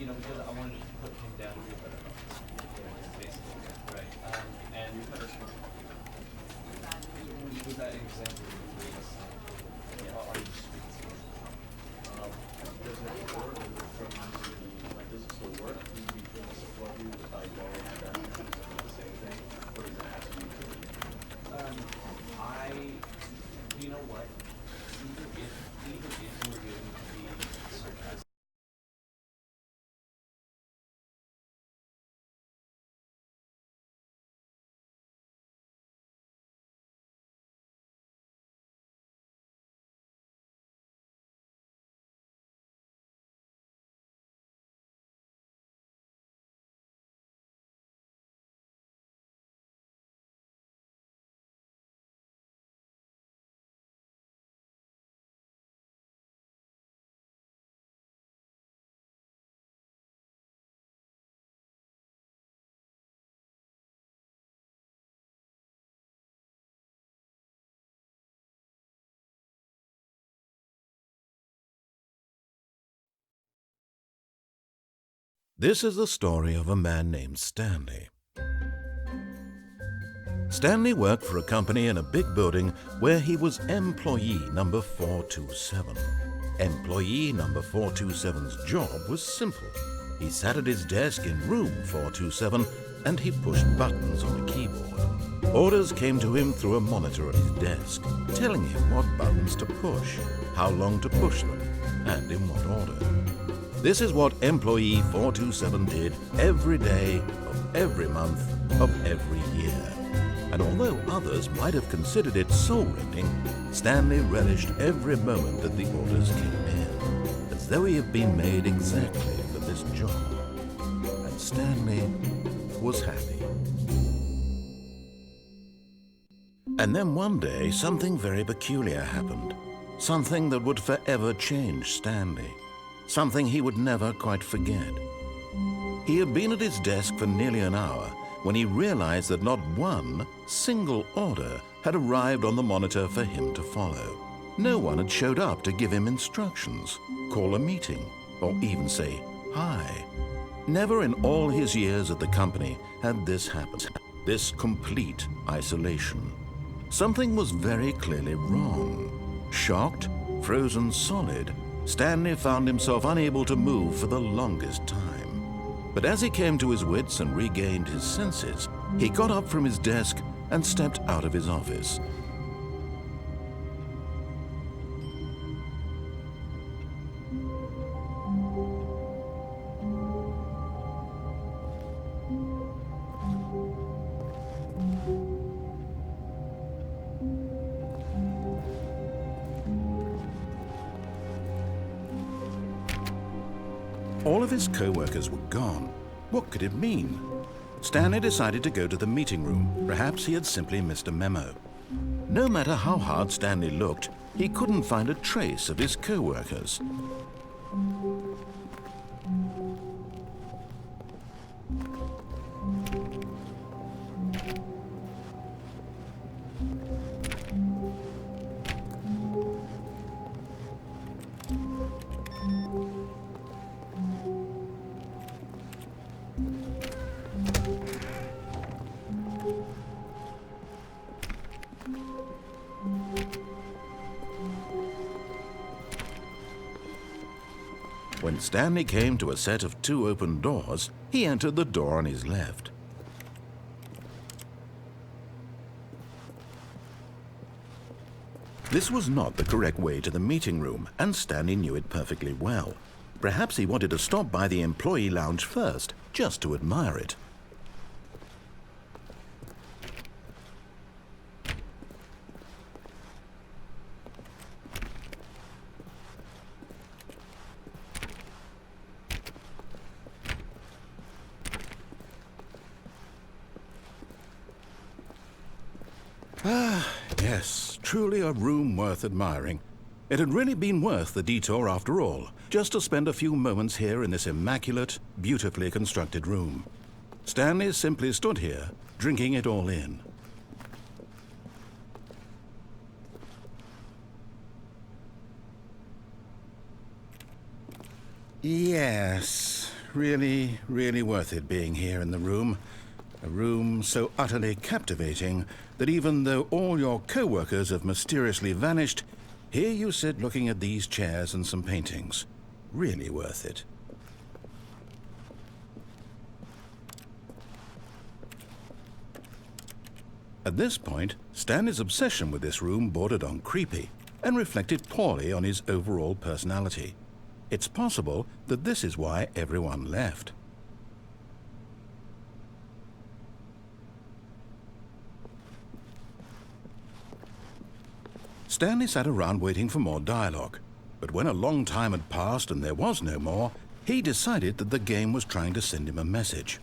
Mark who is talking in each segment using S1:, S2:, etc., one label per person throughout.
S1: because I wanted to put him down here better. Basically, right. And with that example, are you
S2: Does it work from like does it still work? Do you feel the support you with like going that the same thing? Or does it have to be
S1: you know what? Even if you were going to be sarcastic.
S3: This is the story of a man named Stanley. Stanley worked for a company in a big building where he was employee number 427. Employee number 427's job was simple. He sat at his desk in room 427 and he pushed buttons on a keyboard. Orders came to him through a monitor at his desk, telling him what buttons to push, how long to push them, and in what order. This is what employee 427 did every day of every month of every year. And although others might have considered it soul-rending, Stanley relished every moment that the orders came in, as though he had been made exactly for this job. And Stanley was happy. And then one day, something very peculiar happened. Something that would forever change Stanley. Something he would never quite forget. He had been at his desk for nearly an hour when he realized that not one single order had arrived on the monitor for him to follow. No one had showed up to give him instructions, call a meeting, or even say hi. Never in all his years at the company had this happened. This complete isolation. Something was very clearly wrong. Shocked, frozen solid, Stanley found himself unable to move for the longest time. But as he came to his wits and regained his senses, he got up from his desk and stepped out of his office. All of his co-workers were gone. What could it mean? Stanley decided to go to the meeting room. Perhaps he had simply missed a memo. No matter how hard Stanley looked, he couldn't find a trace of his co-workers. When Stanley came to a set of 2 open doors, he entered the door on his left. This was not the correct way to the meeting room, and Stanley knew it perfectly well. Perhaps he wanted to stop by the employee lounge first, just to admire it. Yes, truly a room worth admiring. It had really been worth the detour after all, just to spend a few moments here in this immaculate, beautifully constructed room. Stanley simply stood here, drinking it all in. Yes, really, really worth it being here in the room. A room so utterly captivating that even though all your co-workers have mysteriously vanished, here you sit looking at these chairs and some paintings. Really worth it. At this point, Stanley's obsession with this room bordered on creepy and reflected poorly on his overall personality. It's possible that this is why everyone left. Stanley sat around waiting for more dialogue, but when a long time had passed and there was no more, he decided that the game was trying to send him a message.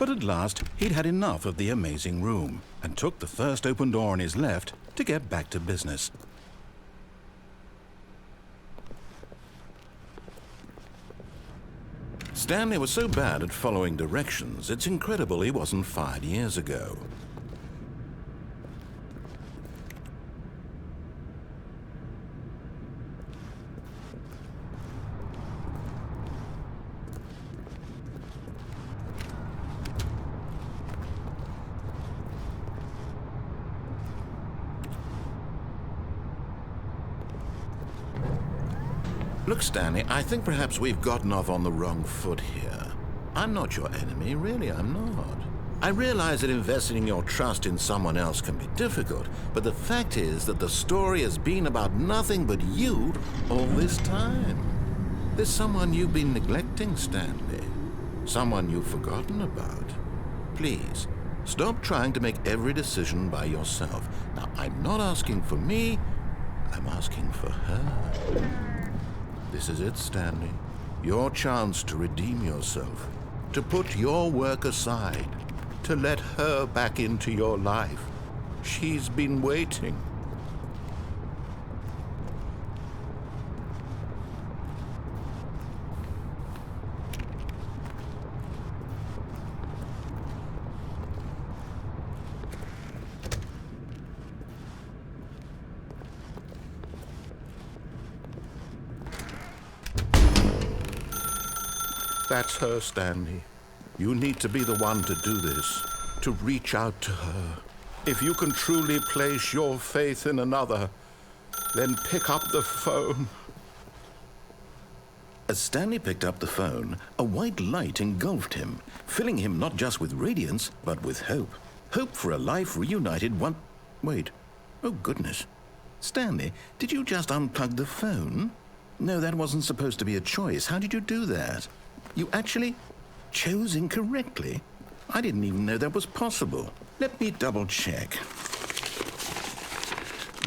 S3: But at last, he'd had enough of the amazing room and took the first open door on his left to get back to business. Stanley was so bad at following directions, it's incredible he wasn't fired years ago. Look, Stanley, I think perhaps we've gotten off on the wrong foot here. I'm not your enemy, really, I'm not. I realize that investing your trust in someone else can be difficult, but the fact is that the story has been about nothing but you all this time. There's someone you've been neglecting, Stanley. Someone you've forgotten about. Please, stop trying to make every decision by yourself. Now, I'm not asking for me, I'm asking for her. This is it, Stanley. Your chance to redeem yourself, to put your work aside, to let her back into your life. She's been waiting. That's her, Stanley. You need to be the one to do this, to reach out to her. If you can truly place your faith in another, then pick up the phone. As Stanley picked up the phone, a white light engulfed him, filling him not just with radiance, but with hope. Hope for a life reunited one... Wait. Oh, goodness. Stanley, did you just unplug the phone? No, that wasn't supposed to be a choice. How did you do that? You actually chose incorrectly? I didn't even know that was possible. Let me double check.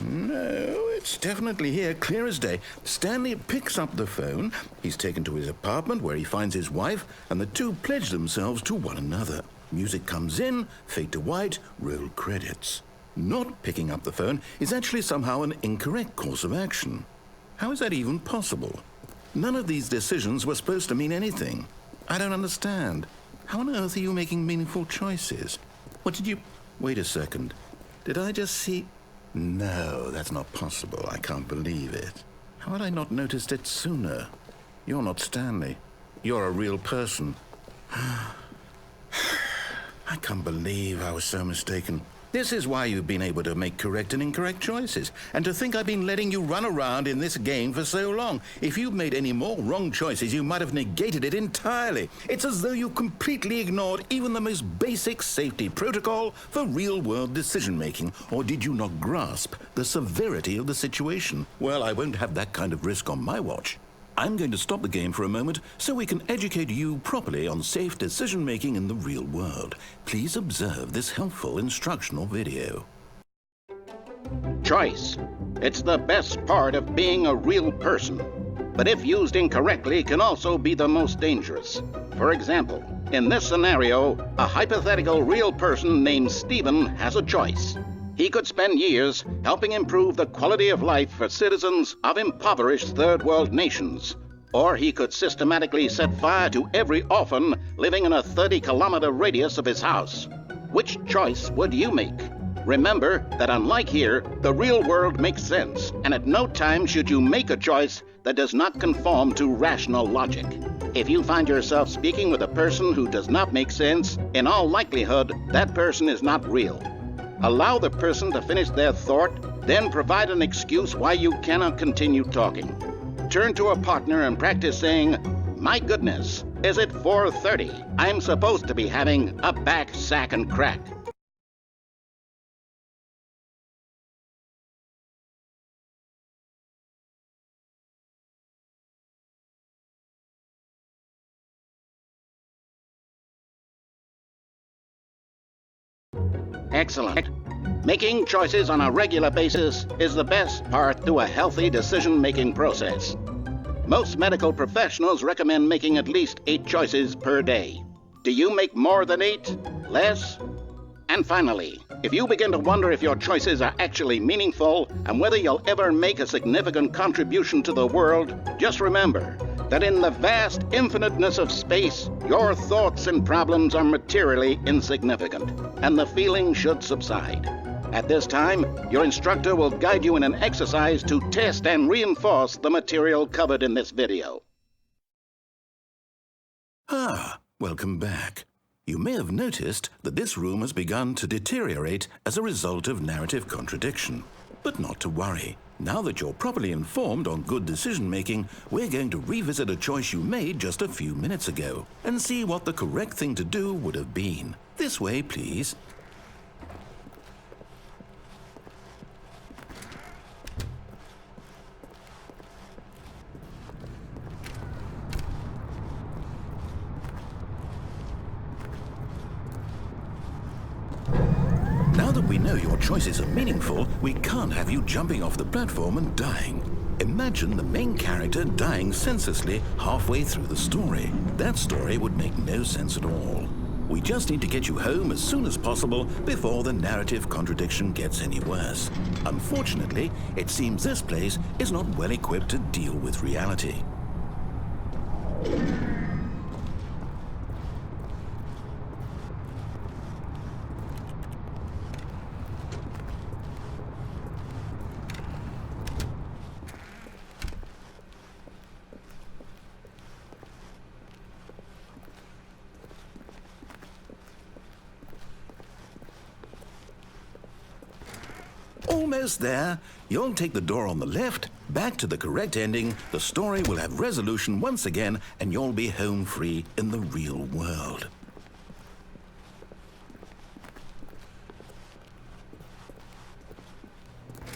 S3: No, it's definitely here, clear as day. Stanley picks up the phone. He's taken to his apartment where he finds his wife, and the two pledge themselves to one another. Music comes in, fade to white, roll credits. Not picking up the phone is actually somehow an incorrect course of action. How is that even possible? None of these decisions were supposed to mean anything. I don't understand. How on earth are you making meaningful choices? What did you... Wait a second. Did I just see... No, that's not possible. I can't believe it. How had I not noticed it sooner? You're not Stanley. You're a real person. I can't believe I was so mistaken. This is why you've been able to make correct and incorrect choices. And to think I've been letting you run around in this game for so long. If you'd made any more wrong choices, you might have negated it entirely. It's as though you completely ignored even the most basic safety protocol for real-world decision-making. Or did you not grasp the severity of the situation? Well, I won't have that kind of risk on my watch. I'm going to stop the game for a moment so we can educate you properly on safe decision-making in the real world. Please observe this helpful instructional video.
S4: Choice. It's the best part of being a real person. But if used incorrectly, can also be the most dangerous. For example, in this scenario, a hypothetical real person named Stephen has a choice. He could spend years helping improve the quality of life for citizens of impoverished third world nations. Or he could systematically set fire to every orphan living in a 30-kilometer radius of his house. Which choice would you make? Remember that unlike here, the real world makes sense, and at no time should you make a choice that does not conform to rational logic. If you find yourself speaking with a person who does not make sense, in all likelihood, that person is not real. Allow the person to finish their thought, then provide an excuse why you cannot continue talking. Turn to a partner and practice saying, "My goodness, is it 4:30? I'm supposed to be having a back, sack, and crack." Excellent. Making choices on a regular basis is the best part to a healthy decision-making process. Most medical professionals recommend making at least 8 choices per day. Do you make more than 8? Less? And finally, if you begin to wonder if your choices are actually meaningful and whether you'll ever make a significant contribution to the world, just remember that in the vast infiniteness of space, your thoughts and problems are materially insignificant, and the feeling should subside. At this time, your instructor will guide you in an exercise to test and reinforce the material covered in this video.
S3: Welcome back. You may have noticed that this room has begun to deteriorate as a result of narrative contradiction. But not to worry. Now that you're properly informed on good decision-making, we're going to revisit a choice you made just a few minutes ago and see what the correct thing to do would have been. This way, please. Now that we know your choices are meaningful, we can't have you jumping off the platform and dying. Imagine the main character dying senselessly halfway through the story. That story would make no sense at all. We just need to get you home as soon as possible before the narrative contradiction gets any worse. Unfortunately, it seems this place is not well equipped to deal with reality. Almost there. You'll take the door on the left, back to the correct ending, the story will have resolution once again, and you'll be home free in the real world.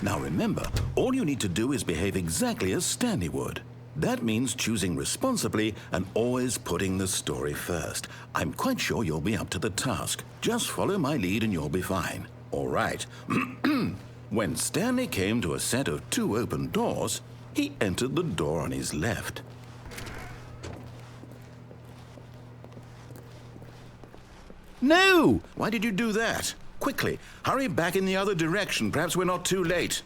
S3: Now remember, all you need to do is behave exactly as Stanley would. That means choosing responsibly and always putting the story first. I'm quite sure you'll be up to the task. Just follow my lead and you'll be fine. All right. When Stanley came to a set of 2 open doors, he entered the door on his left. No! Why did you do that? Quickly, hurry back in the other direction. Perhaps we're not too late.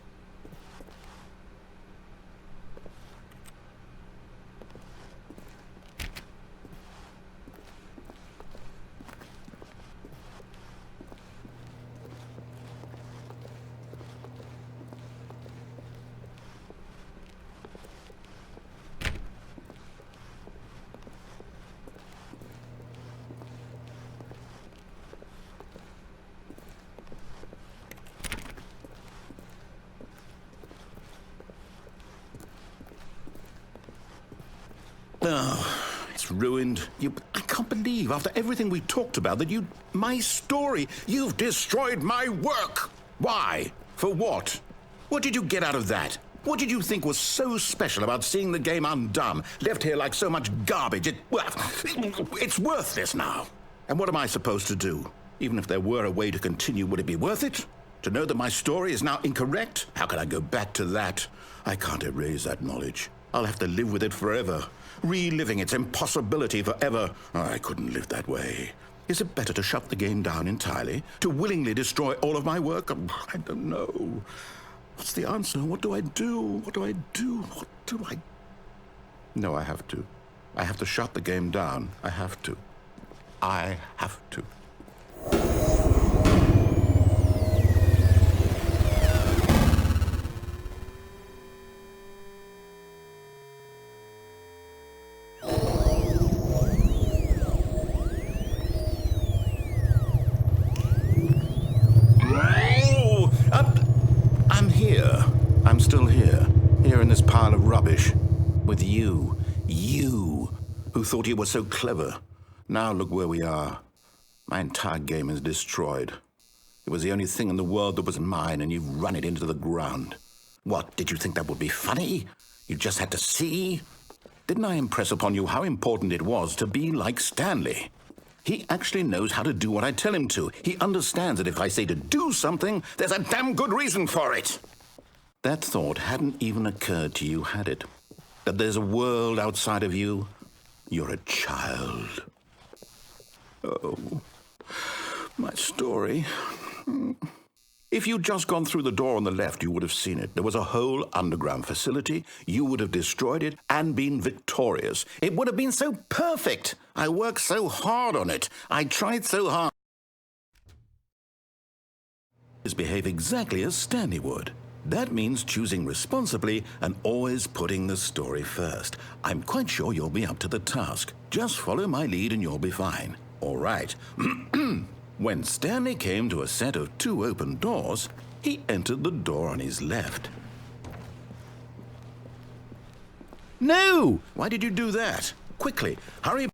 S3: Oh, it's ruined. I can't believe, after everything we talked about, that my story, you've destroyed my work. Why? For what? What did you get out of that? What did you think was so special about seeing the game undone, left here like so much garbage? It's worthless now. And what am I supposed to do? Even if there were a way to continue, would it be worth it? To know that my story is now incorrect? How can I go back to that? I can't erase that knowledge. I'll have to live with it forever, reliving its impossibility forever. I couldn't live that way. Is it better to shut the game down entirely? To willingly destroy all of my work? I don't know. What's the answer? What do I do? What do I do? What do I... No, I have to. I have to shut the game down. I have to. I have to. I'm still here in this pile of rubbish, with you, who thought you were so clever. Now look where we are. My entire game is destroyed. It was the only thing in the world that was mine, and you've run it into the ground. What, did you think that would be funny? You just had to see? Didn't I impress upon you how important it was to be like Stanley? He actually knows how to do what I tell him to. He understands that if I say to do something, there's a damn good reason for it. That thought hadn't even occurred to you, had it? That there's a world outside of you? You're a child. Oh, my story. If you'd just gone through the door on the left, you would have seen it. There was a whole underground facility. You would have destroyed it and been victorious. It would have been so perfect. I worked so hard on it. I tried so hard. Behave exactly as Stanley would. That means choosing responsibly and always putting the story first. I'm quite sure you'll be up to the task. Just follow my lead and you'll be fine. All right. When Stanley came to a set of 2 open doors, he entered the door on his left. No! Why did you do that? Quickly, hurry.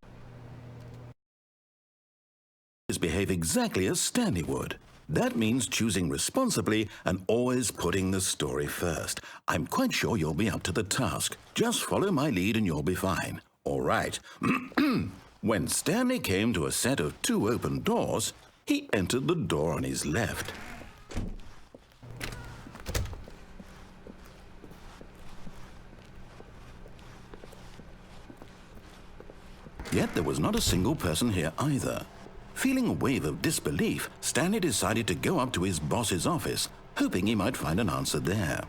S3: Behave exactly as Stanley would. That means choosing responsibly and always putting the story first. I'm quite sure you'll be up to the task. Just follow my lead and you'll be fine. All right. When Stanley came to a set of 2 open doors, he entered the door on his left. Yet there was not a single person here either. Feeling a wave of disbelief, Stanley decided to go up to his boss's office, hoping he might find an answer there.